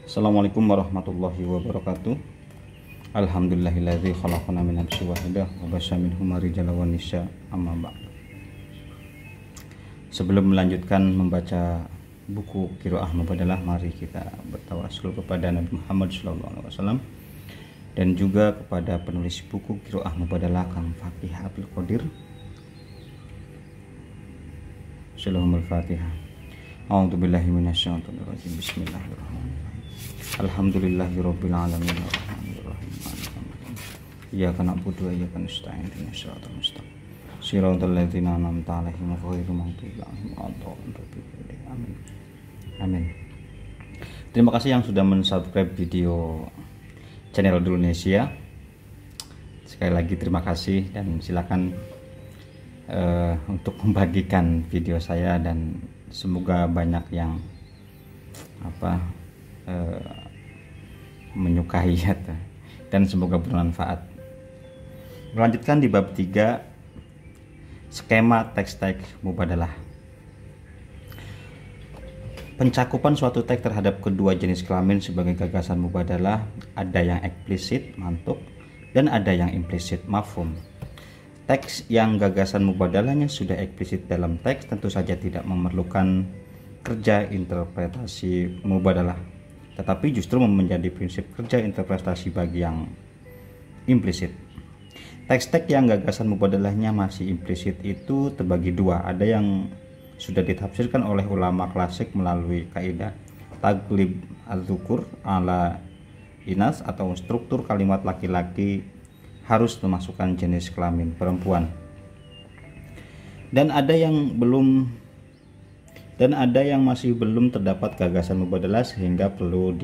Assalamualaikum warahmatullahi wabarakatuh. Alhamdulillahilladzi khalaqana min nafsin wahidah wa bassa minhum rijalan wa nisaa, amma ba'd. Sebelum melanjutkan membaca buku Qiraah Mubadalah, mari kita bertawassul kepada Nabi Muhammad SAW dan juga kepada penulis buku Qiraah Mubadalah Kang Fakih Abdul Qadir. Shallahumul Fatihah. A'udzubillahi minasyaitonir rajim. Bismillahirrahmanirrahim. Alhamdulillahirabbil alamin arrahmanirrahim. Iyyaka na'budu wa iyyaka nasta'in. Ihdinas siratal mustaqim. Shiratal ladzina an'amta 'alaihim ghairil maghdubi 'alaihim waladdallin. Amin. Amin. Terima kasih yang sudah mensubscribe video channel Indonesia. Sekali lagi terima kasih dan silakan untuk membagikan video saya, dan semoga banyak yang menyukai dan semoga bermanfaat. Melanjutkan di bab 3, skema teks-teks mubadalah. Pencakupan suatu teks terhadap kedua jenis kelamin sebagai gagasan mubadalah ada yang eksplisit, mantuk, dan ada yang implisit, mafhum. Teks yang gagasan mubadalahnya sudah eksplisit dalam teks tentu saja tidak memerlukan kerja interpretasi mubadalah, tetapi justru menjadi prinsip kerja interpretasi bagi yang implisit. Teks-teks yang gagasan mubadalahnya masih implisit itu terbagi dua. Ada yang sudah ditafsirkan oleh ulama klasik melalui kaidah taglib az-zukur ala inas, atau struktur kalimat laki-laki harus memasukkan jenis kelamin perempuan. Dan ada yang masih belum terdapat gagasan mubadalah, sehingga perlu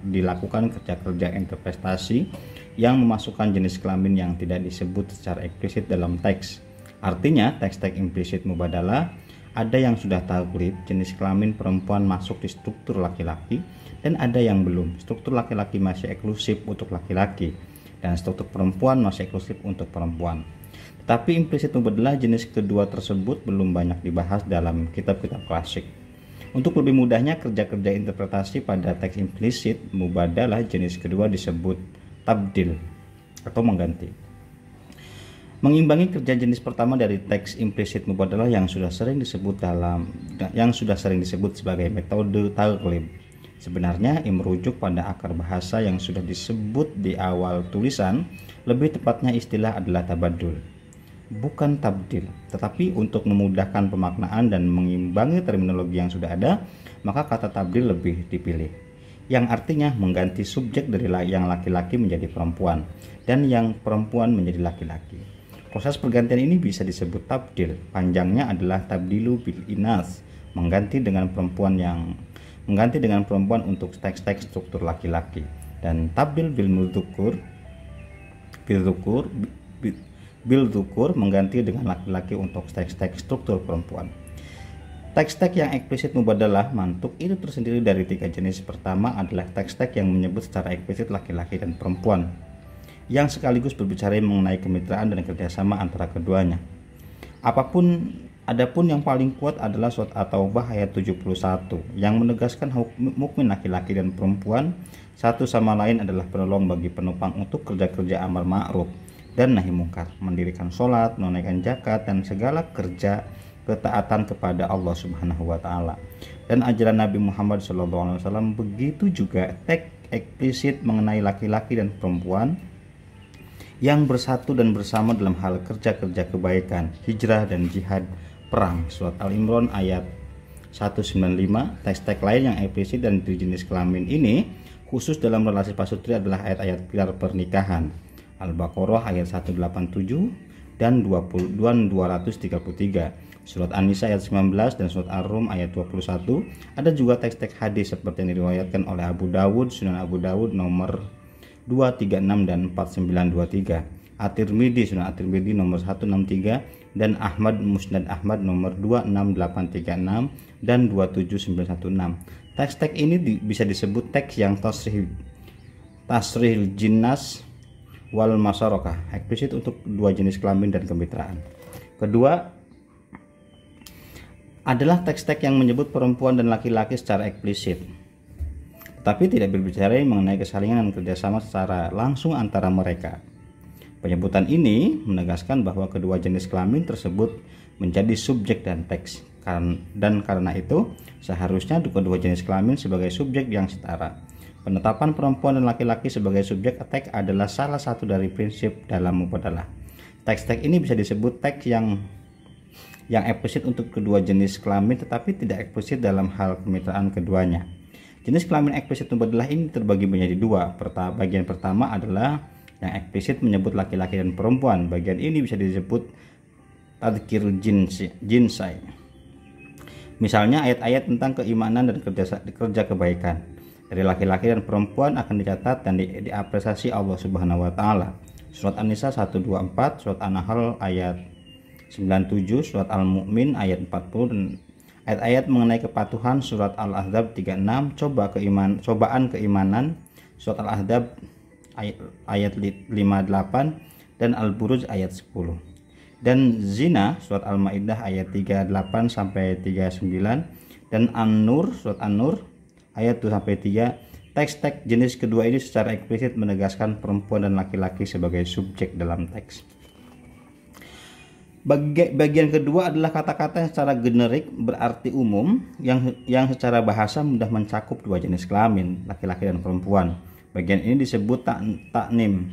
dilakukan kerja-kerja interpretasi yang memasukkan jenis kelamin yang tidak disebut secara eksplisit dalam teks. Artinya, teks-teks implisit mubadalah ada yang sudah taglib jenis kelamin perempuan masuk di struktur laki-laki, dan ada yang belum. Struktur laki-laki masih eksklusif untuk laki-laki, dan struktur perempuan masih eksklusif untuk perempuan. Tetapi implisit mubadalah jenis kedua tersebut belum banyak dibahas dalam kitab-kitab klasik. Untuk lebih mudahnya, kerja-kerja interpretasi pada teks implisit mubadalah jenis kedua disebut tabdil atau mengganti. Mengimbangi kerja jenis pertama dari teks implisit mubadalah yang sudah sering disebut sebagai metode taglib. Sebenarnya merujuk pada akar bahasa yang sudah disebut di awal tulisan. Lebih tepatnya istilah adalah tabadul, bukan tabdil. Tetapi untuk memudahkan pemaknaan dan mengimbangi terminologi yang sudah ada, maka kata tabdil lebih dipilih, yang artinya mengganti subjek dari yang laki-laki menjadi perempuan dan yang perempuan menjadi laki-laki. Proses pergantian ini bisa disebut tabdil. Panjangnya adalah tabdilu bil inas, mengganti dengan perempuan untuk teks-teks struktur laki-laki, dan tabdil bil dhukur mengganti dengan laki-laki untuk teks-teks struktur perempuan. Teks-teks yang eksplisit mubadalah mantuk itu tersendiri dari 3 jenis. Pertama adalah teks-teks yang menyebut secara eksplisit laki-laki dan perempuan, yang sekaligus berbicara mengenai kemitraan dan kerjasama antara keduanya. Adapun yang paling kuat adalah surat At-Taubah ayat 71 yang menegaskan mukmin laki-laki dan perempuan satu sama lain adalah penolong bagi penumpang untuk kerja-kerja amal ma'ruf dan nahi mungkar, mendirikan sholat, menunaikan zakat, dan segala kerja ketaatan kepada Allah Subhanahu wa Ta'ala. Dan ajaran Nabi Muhammad SAW. Begitu juga teks eksplisit mengenai laki-laki dan perempuan yang bersatu dan bersama dalam hal kerja-kerja kebaikan, hijrah dan jihad perang. Surat Al-Imran ayat 195. Teks-teks lain yang eksplisit dan jenis kelamin ini khusus dalam relasi pasutri adalah ayat-ayat pilar pernikahan. Al-Baqarah ayat 187 dan 233. Surat An-Nisa ayat 19 dan surat Ar-Rum ayat 21. Ada juga teks-teks hadis seperti yang diriwayatkan oleh Abu Dawud, Sunan Abu Dawud nomor 236 dan 4923. At-Tirmidzi, Sunan At-Tirmidzi nomor 163, dan Ahmad, Musnad Ahmad nomor 26836 dan 27916. Teks-teks ini bisa disebut teks yang tasrih jinnas wal masarokah, eksplisit untuk dua jenis kelamin dan kemitraan. Kedua adalah teks-teks yang menyebut perempuan dan laki-laki secara eksplisit, tetapi tidak berbicara mengenai kesalingan dan kerjasama secara langsung antara mereka. Penyebutan ini menegaskan bahwa kedua jenis kelamin tersebut menjadi subjek dan teks, dan karena itu seharusnya kedua jenis kelamin sebagai subjek yang setara. Penetapan perempuan dan laki-laki sebagai subjek teks adalah salah satu dari prinsip dalam mubadalah. Teks-teks ini bisa disebut teks yang eksplisit untuk kedua jenis kelamin tetapi tidak eksplisit dalam hal kemitraan keduanya. Jenis kelamin eksplisit mubadalah ini terbagi menjadi dua. Bagian pertama adalah yang eksplisit menyebut laki-laki dan perempuan. Bagian ini bisa disebut tadkir jinsai. Misalnya ayat-ayat tentang keimanan dan kerja kebaikan dari laki-laki dan perempuan akan dicatat dan diapresiasi Allah Subhanahu wa taala. Surat An-Nisa 124, surat An-Nahl ayat 97, surat Al-Mu'min ayat 40, dan ayat-ayat mengenai kepatuhan surat Al-Ahzab 36, cobaan keimanan surat Al-Ahzab ayat 58, dan Al-Buruj ayat 10. Dan zina surat Al-Maidah ayat 38 sampai 39, dan An-Nur surat An-Nur ayat 2 sampai 3. Teks-teks jenis kedua ini secara eksplisit menegaskan perempuan dan laki-laki sebagai subjek dalam teks. Bagian kedua adalah kata-kata yang secara generik berarti umum yang secara bahasa mudah mencakup dua jenis kelamin, laki-laki dan perempuan. Bagian ini disebut taknim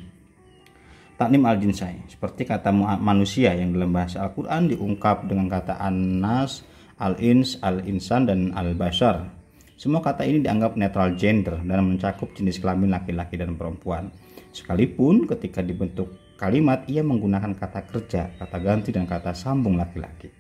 al-jinsai, seperti kata manusia yang dalam bahasa Al-Qur'an diungkap dengan kata an-nas, al-ins, al-insan, dan al-bashar. Semua kata ini dianggap netral gender dan mencakup jenis kelamin laki-laki dan perempuan. Sekalipun ketika dibentuk kalimat ia menggunakan kata kerja, kata ganti, dan kata sambung laki-laki.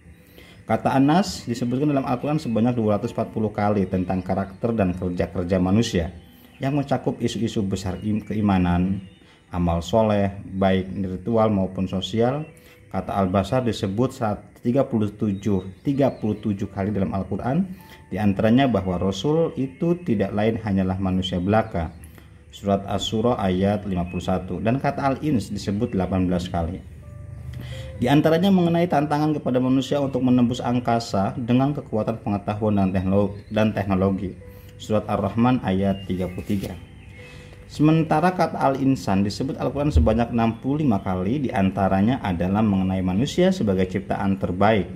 Kata anas disebutkan dalam Al-Quran sebanyak 240 kali tentang karakter dan kerja-kerja manusia yang mencakup isu-isu besar keimanan, amal soleh, baik ritual maupun sosial. Kata al-basar disebut 37 kali dalam Al-Quran, diantaranya bahwa Rasul itu tidak lain hanyalah manusia belaka. Surat Asy-Syura ayat 51, dan kata al-ins disebut 18 kali. Di antaranya mengenai tantangan kepada manusia untuk menembus angkasa dengan kekuatan pengetahuan dan teknologi. Surat Ar-Rahman ayat 33. Sementara kata al-insan disebut Al-Quran sebanyak 65 kali, diantaranya adalah mengenai manusia sebagai ciptaan terbaik.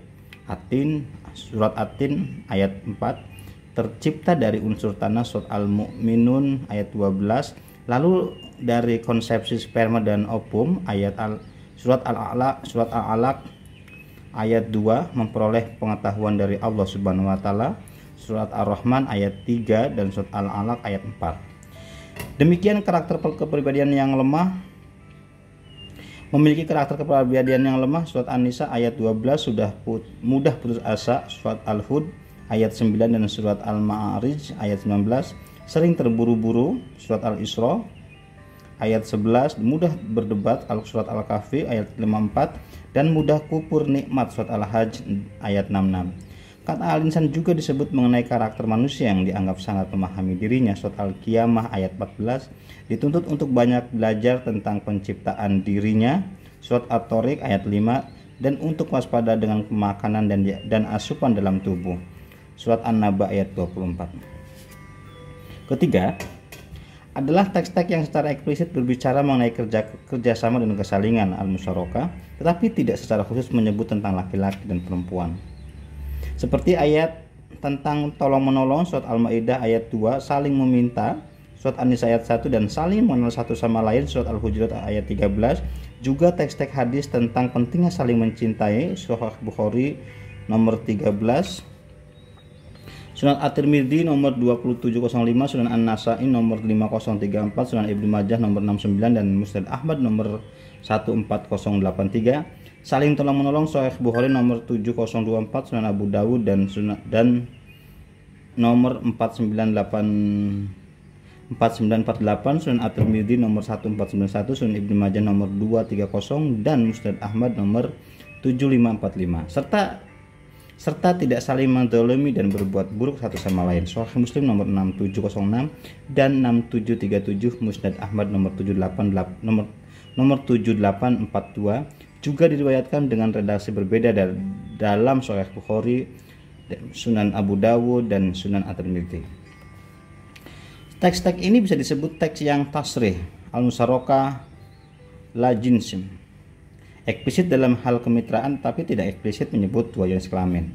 Surat Atin ayat 4, tercipta dari unsur tanah. Surat Al-Mu'minun ayat 12. Lalu dari konsepsi sperma dan ovum surat Al-Alaq ayat 2, memperoleh pengetahuan dari Allah Subhanahu wa taala. Surat Ar-Rahman ayat 3 dan surat Al-Alaq ayat 4. Demikian karakter kepribadian yang lemah. Memiliki karakter kepribadian yang lemah. Surat An-Nisa ayat 12 sudah mudah putus asa. Surat Al-Hud ayat 9 dan surat Al-Ma'arij ayat 19 sering terburu-buru. Surat Al-Isra ayat 11 mudah berdebat. Surat Al-Kahfi ayat 54 dan mudah kupur nikmat. Surat Al-Hajj ayat 66. Kata al-insan juga disebut mengenai karakter manusia yang dianggap sangat memahami dirinya. Surat Al-Qiyamah ayat 14 dituntut untuk banyak belajar tentang penciptaan dirinya. Surat At-Tariq ayat 5 dan untuk waspada dengan makanan dan asupan dalam tubuh. Surat An-Naba ayat 24. Ketiga adalah teks-teks yang secara eksplisit berbicara mengenai kerjasama dan kesalingan al-musyarakah, tetapi tidak secara khusus menyebut tentang laki-laki dan perempuan. Seperti ayat tentang tolong-menolong surat Al-Maidah ayat 2, saling meminta surat An-Nisa ayat 1, dan saling mengenal satu sama lain surat Al-Hujurat ayat 13. Juga teks-teks hadis tentang pentingnya saling mencintai Sahih Bukhari nomor 13, Sunan At-Tirmidzi nomor 2705, Sunan An-Nasa'i nomor 5034, Sunan Ibnu Majah nomor 69 dan Musnad Ahmad nomor 14083. Saling tolong-menolong Sahih Bukhari nomor 7024, Sunan Abu Dawud dan nomor 4948, Sunan At-Tirmidzi nomor 1491, Sunan Ibnu Majah nomor 230 dan Musnad Ahmad nomor 7545. Serta tidak saling menzalimi dan berbuat buruk satu sama lain. Sahih Muslim nomor 6706 dan 6737, Musnad Ahmad nomor 7842. Juga diriwayatkan dengan redaksi berbeda dalam Sahih Bukhari, Sunan Abu Dawud dan Sunan At-Tirmidzi. Teks-teks ini bisa disebut teks yang tasrih, al-musyarakah, la jinsim, eksplisit dalam hal kemitraan tapi tidak eksplisit menyebut dua jenis kelamin.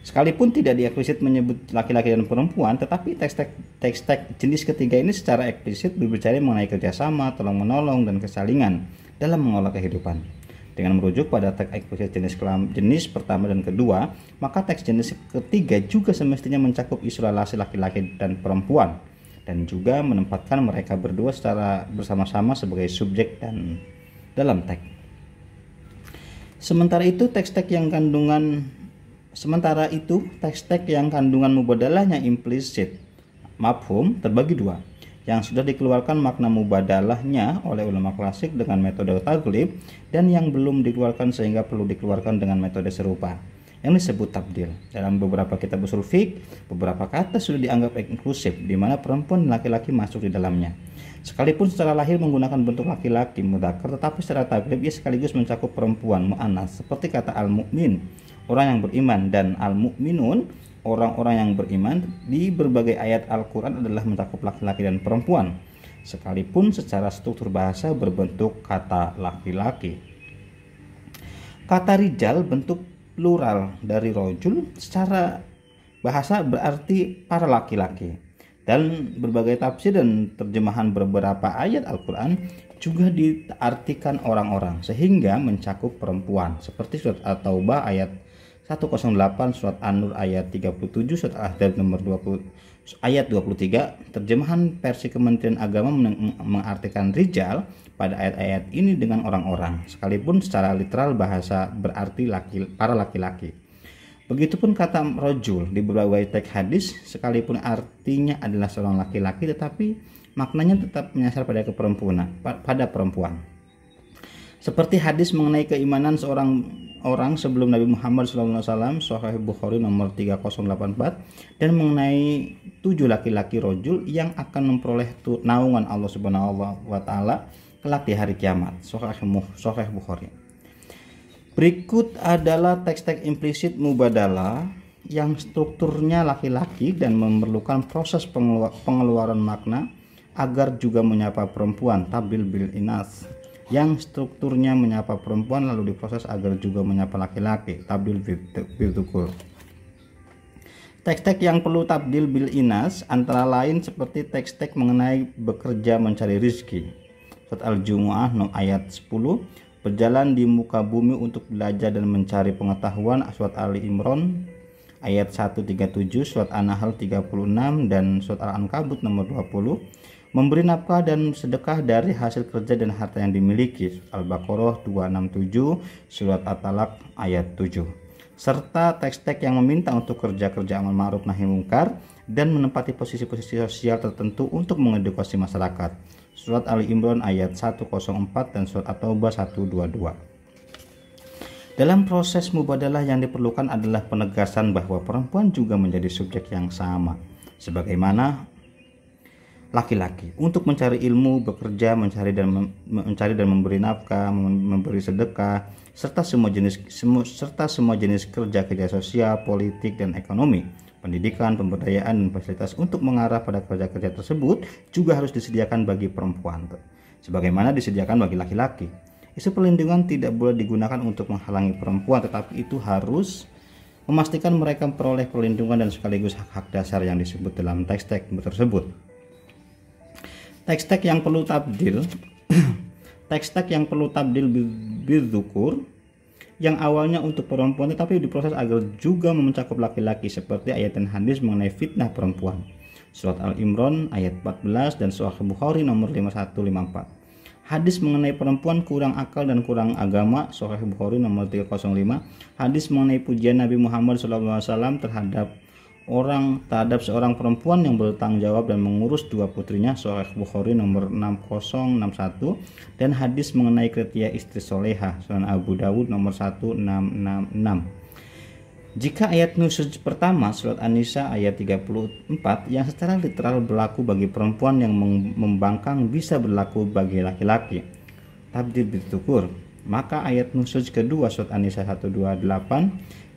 Sekalipun tidak dieksplisit menyebut laki-laki dan perempuan, tetapi teks-teks jenis ketiga ini secara eksplisit berbicara mengenai kerjasama, tolong-menolong, dan kesalingan dalam mengolah kehidupan. Dengan merujuk pada teks eksplisit jenis pertama dan kedua, maka teks jenis ketiga juga semestinya mencakup isu relasi laki-laki dan perempuan, dan juga menempatkan mereka berdua secara bersama-sama sebagai subjek dan dalam teks. Sementara itu teks-teks yang kandungan mubadalahnya implisit mafhum terbagi dua, yang sudah dikeluarkan makna mubadalahnya oleh ulama klasik dengan metode taglib dan yang belum dikeluarkan sehingga perlu dikeluarkan dengan metode serupa yang disebut tabdil. Dalam beberapa kitab usul fiqh, beberapa kata sudah dianggap inklusif di mana perempuan dan laki-laki masuk di dalamnya. Sekalipun secara lahir menggunakan bentuk laki-laki mudzakkar, tetapi secara taglib ia sekaligus mencakup perempuan muannas seperti kata al-mu'min, orang yang beriman, dan al-mu'minun, orang-orang yang beriman di berbagai ayat Al-Quran adalah mencakup laki-laki dan perempuan, sekalipun secara struktur bahasa berbentuk kata laki-laki. Kata rijal bentuk plural dari rojul secara bahasa berarti para laki-laki, dan berbagai tafsir dan terjemahan beberapa ayat Al-Quran juga diartikan orang-orang sehingga mencakup perempuan seperti surat At-Taubah ayat 108, surat An-Nur ayat 37, surat Al-Ahzab nomor 20 ayat 23. Terjemahan versi Kementerian Agama mengartikan rijal pada ayat-ayat ini dengan orang-orang, sekalipun secara literal bahasa berarti para laki-laki. Begitupun kata rojul di berbagai teks hadis, sekalipun artinya adalah seorang laki-laki, tetapi maknanya tetap menyasar pada perempuan. Seperti hadis mengenai keimanan seorang orang sebelum Nabi Muhammad SAW, Sahih Bukhari nomor 3084, dan mengenai 7 laki-laki rojul yang akan memperoleh naungan Allah Subhanahu wa Ta'ala kelak di hari kiamat. Sahih Bukhari. Berikut adalah teks-teks implisit mubadalah yang strukturnya laki-laki dan memerlukan proses pengeluaran makna agar juga menyapa perempuan, tabdil bil inas, yang strukturnya menyapa perempuan lalu diproses agar juga menyapa laki-laki, tabdil bil dzukul. Teks-teks yang perlu tabdil bil inas antara lain seperti teks-teks mengenai bekerja mencari rizki, surat Al-Jumu'ah ayat 10, berjalan di muka bumi untuk belajar dan mencari pengetahuan, surat Ali Imran ayat 137, surat An-Nahl 36, dan surat Al-Ankabut nomor 20, memberi nafkah dan sedekah dari hasil kerja dan harta yang dimiliki, Al-Baqarah 267, surat At-Talaq ayat 7, serta teks-teks yang meminta untuk kerja-kerja amal ma'ruf nahi mungkar dan menempati posisi-posisi sosial tertentu untuk mengedukasi masyarakat, surat Ali Imran ayat 104 dan surat At-Taubah 122. Dalam proses mubadalah yang diperlukan adalah penegasan bahwa perempuan juga menjadi subjek yang sama sebagaimana laki-laki untuk mencari ilmu, bekerja, mencari dan memberi nafkah, memberi sedekah, serta semua jenis kerja sosial, politik, dan ekonomi, pendidikan, pemberdayaan, dan fasilitas untuk mengarah pada kerja-kerja tersebut juga harus disediakan bagi perempuan sebagaimana disediakan bagi laki-laki. Isu perlindungan tidak boleh digunakan untuk menghalangi perempuan, tetapi itu harus memastikan mereka memperoleh perlindungan dan sekaligus hak-hak dasar yang disebut dalam teks-teks tersebut. Teks-teks yang perlu tabdil bil dzukur yang awalnya untuk perempuan tetapi diproses agar juga mencakup laki-laki seperti ayat dan hadis mengenai fitnah perempuan, surat Al-Imran ayat 14 dan Sahih Bukhari nomor 5154. Hadis mengenai perempuan kurang akal dan kurang agama, Sahih Bukhari nomor 305. Hadis mengenai pujian Nabi Muhammad SAW terhadap seorang perempuan yang bertanggung jawab dan mengurus dua putrinya, Sahih Bukhari nomor 6061, dan hadis mengenai kriteria istri solehah, Sunan Abu Dawud nomor 1666. Jika ayat nusyuz pertama surat An-Nisa ayat 34 yang secara literal berlaku bagi perempuan yang membangkang bisa berlaku bagi laki-laki, tabdil bil dzukur, maka ayat nusyuz kedua surat An-Nisa 128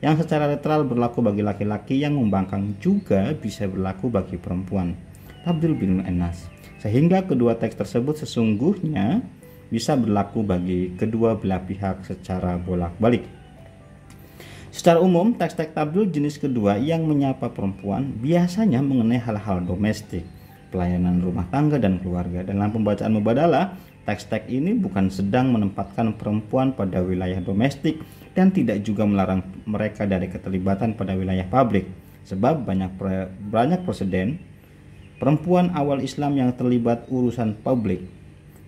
yang secara literal berlaku bagi laki-laki yang membangkang juga bisa berlaku bagi perempuan, tabdil bil muannas, sehingga kedua teks tersebut sesungguhnya bisa berlaku bagi kedua belah pihak secara bolak-balik. Secara umum, teks-teks tabdil jenis kedua yang menyapa perempuan biasanya mengenai hal-hal domestik, pelayanan rumah tangga dan keluarga. Dalam pembacaan mubadalah, teks-teks ini bukan sedang menempatkan perempuan pada wilayah domestik dan tidak juga melarang mereka dari keterlibatan pada wilayah publik. Sebab banyak presiden perempuan awal Islam yang terlibat urusan publik,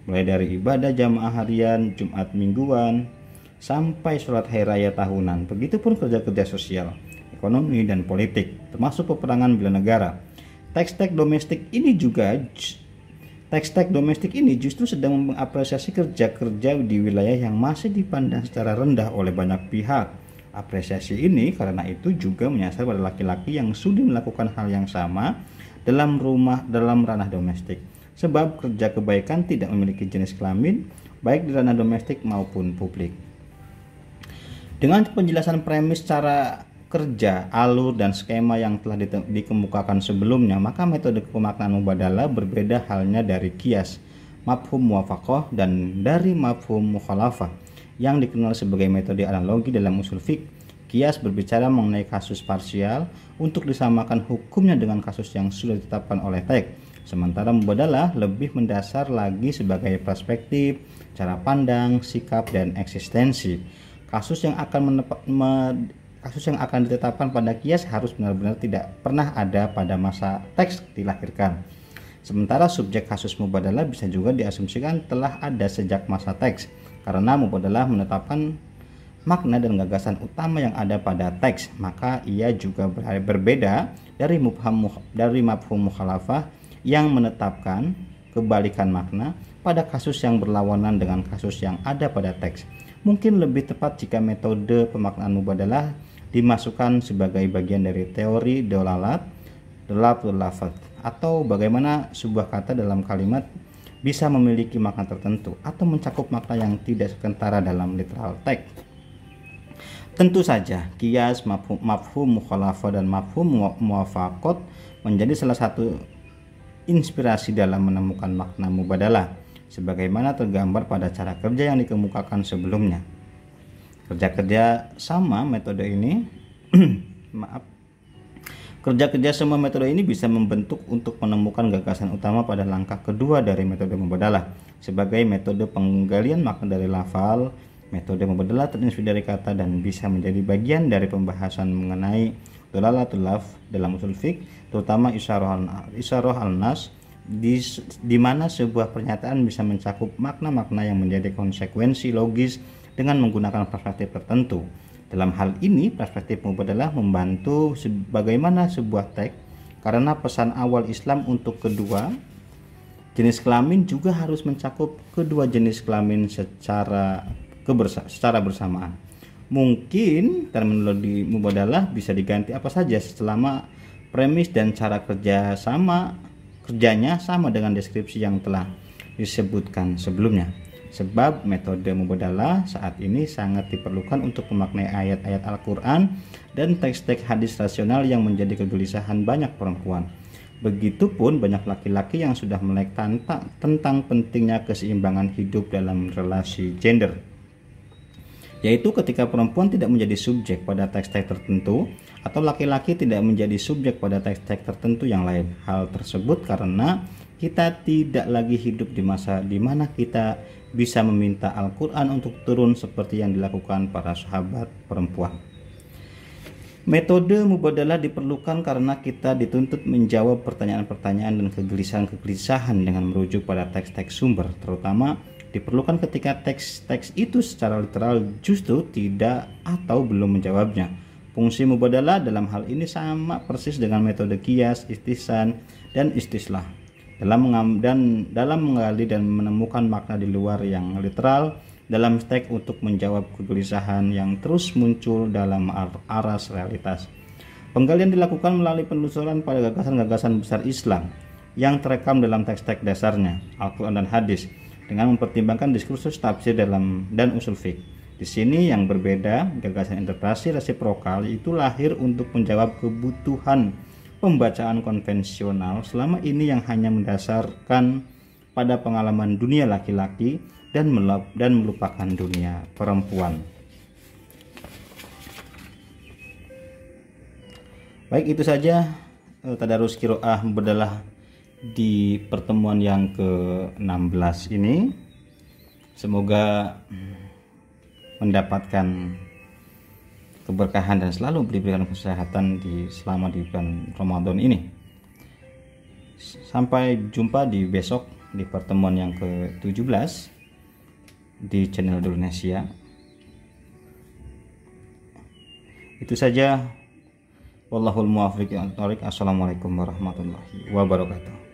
mulai dari ibadah jamaah harian, Jumat mingguan, sampai sholat hari raya tahunan. Begitupun kerja-kerja sosial, ekonomi, dan politik, termasuk peperangan bela negara. Teks-teks domestik ini justru sedang mengapresiasi kerja-kerja di wilayah yang masih dipandang secara rendah oleh banyak pihak. Apresiasi ini karena itu juga menyasar pada laki-laki yang sudah melakukan hal yang sama dalam ranah domestik. Sebab kerja kebaikan tidak memiliki jenis kelamin, baik di ranah domestik maupun publik. Dengan penjelasan premis cara kerja, alur, dan skema yang telah dikemukakan sebelumnya, maka metode pemaknaan mubadalah berbeda halnya dari qiyas, mafhum muwafaqah, dan dari mafhum mukhalafah yang dikenal sebagai metode analogi dalam usul fiqh. Qiyas berbicara mengenai kasus parsial untuk disamakan hukumnya dengan kasus yang sudah ditetapkan oleh teks. Sementara mubadalah lebih mendasar lagi sebagai perspektif, cara pandang, sikap, dan eksistensi. Kasus yang akan ditetapkan pada qiyas harus benar-benar tidak pernah ada pada masa teks dilahirkan. Sementara subjek kasus mubadalah bisa juga diasumsikan telah ada sejak masa teks, karena mubadalah menetapkan makna dan gagasan utama yang ada pada teks, maka ia juga berbeda dari mafhum mukhalafah yang menetapkan kebalikan makna pada kasus yang berlawanan dengan kasus yang ada pada teks. Mungkin lebih tepat jika metode pemaknaan mubadalah dimasukkan sebagai bagian dari teori dalatul lafaz, atau bagaimana sebuah kata dalam kalimat bisa memiliki makna tertentu atau mencakup makna yang tidak sekentara dalam literal teks. Tentu saja qiyas, mafhum mukhalafah, dan mafhum muwafaqat menjadi salah satu inspirasi dalam menemukan makna mubadalah, sebagaimana tergambar pada cara kerja yang dikemukakan sebelumnya. Kerja-kerja sama metode ini bisa membentuk untuk menemukan gagasan utama pada langkah kedua dari metode mubadalah. Sebagai metode penggalian makna dari lafal, metode mubadalah terinspirasi dari kata dan bisa menjadi bagian dari pembahasan mengenai dalalatul lafz dalam usul fiqh, terutama isyarah al-nas, di mana sebuah pernyataan bisa mencakup makna-makna yang menjadi konsekuensi logis dengan menggunakan perspektif tertentu. Dalam hal ini, perspektif mubadalah membantu bagaimana sebuah teks, karena pesan awal Islam untuk kedua jenis kelamin juga harus mencakup kedua jenis kelamin secara bersamaan. Mungkin terminologi mubadalah bisa diganti apa saja selama premis dan cara kerjanya sama dengan deskripsi yang telah disebutkan sebelumnya. Sebab metode mubadalah saat ini sangat diperlukan untuk memaknai ayat-ayat Al-Quran dan teks-teks hadis rasional yang menjadi kegelisahan banyak perempuan. Begitupun banyak laki-laki yang sudah melek tentang pentingnya keseimbangan hidup dalam relasi gender, yaitu ketika perempuan tidak menjadi subjek pada teks-teks tertentu atau laki-laki tidak menjadi subjek pada teks-teks tertentu yang lain. Hal tersebut karena kita tidak lagi hidup di masa di mana kita bisa meminta Al-Quran untuk turun seperti yang dilakukan para sahabat perempuan. Metode mubadalah diperlukan karena kita dituntut menjawab pertanyaan-pertanyaan dan kegelisahan-kegelisahan dengan merujuk pada teks-teks sumber, terutama diperlukan ketika teks-teks itu secara literal justru tidak atau belum menjawabnya. Fungsi mubadalah dalam hal ini sama persis dengan metode qiyas, istihsan, dan istislah dalam menggali dan menemukan makna di luar yang literal dalam teks untuk menjawab kegelisahan yang terus muncul dalam aras realitas. Penggalian dilakukan melalui penelusuran pada gagasan-gagasan besar Islam yang terekam dalam teks-teks dasarnya, Al-Quran dan hadis, dengan mempertimbangkan diskursus tafsir dan usul fiqh. Di sini yang berbeda, gagasan interpretasi resiprokal itu lahir untuk menjawab kebutuhan pembacaan konvensional selama ini yang hanya mendasarkan pada pengalaman dunia laki-laki dan melupakan dunia perempuan. Baik, itu saja tadarus qiraah Mubadalah di pertemuan yang ke-16 ini. Semoga mendapatkan keberkahan dan selalu diberikan kesehatan selama di bulan Ramadan ini. Sampai jumpa di besok di pertemuan yang ke-17 di channel Indonesia. Itu saja. Wallahul muwaffiq. Assalamualaikum warahmatullahi wabarakatuh.